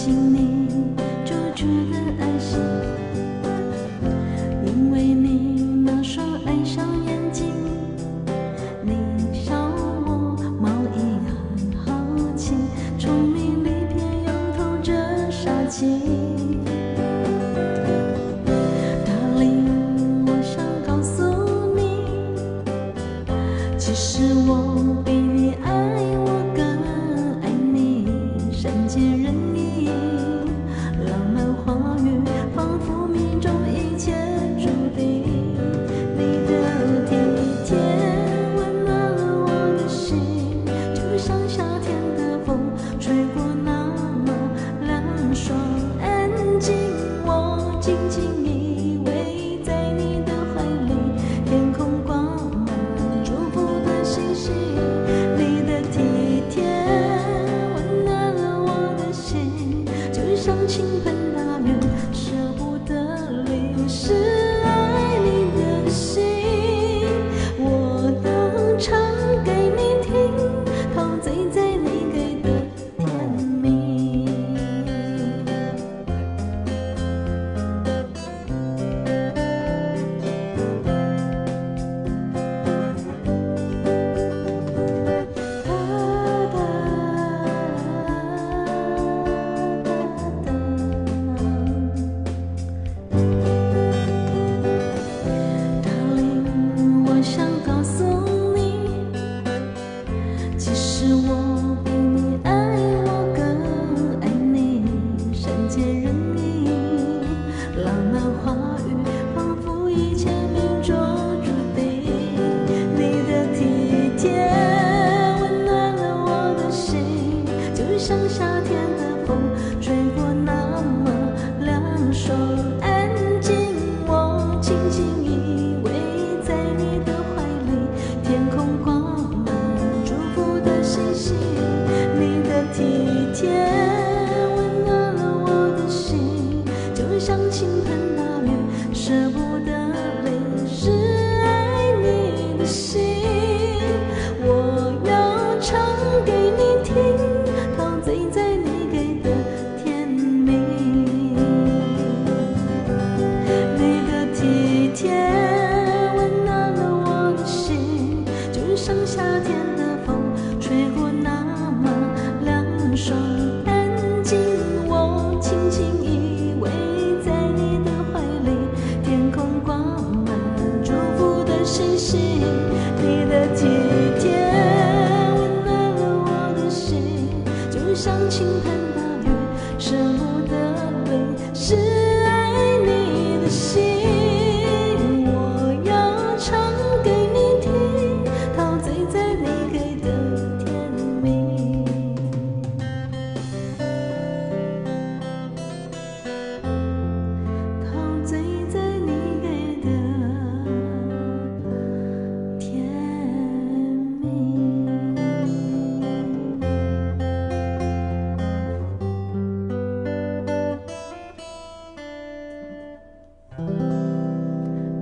近你就觉得安心，因为你那双爱上眼睛，你笑我毛衣很好奇，聪明里偏又透着傻气。Darling， 我想告诉你，其实我比你爱我更爱你，善解人意，浪漫话语仿佛命中一切注定。你的体贴温暖了我的心，就像夏天的风吹过那么凉爽安静。我紧紧依偎在你的怀里，天空挂满祝福的星星。你的体贴温暖了我的心，就像倾盆大雨，舍不得淋湿爱你的心。我都唱给你听，陶醉在你给的甜蜜。Darling， 我想告诉你，其实我比你爱我更爱你，善解人意，浪漫话语仿佛一切命中注定。你的体贴温暖了我的心，就像夏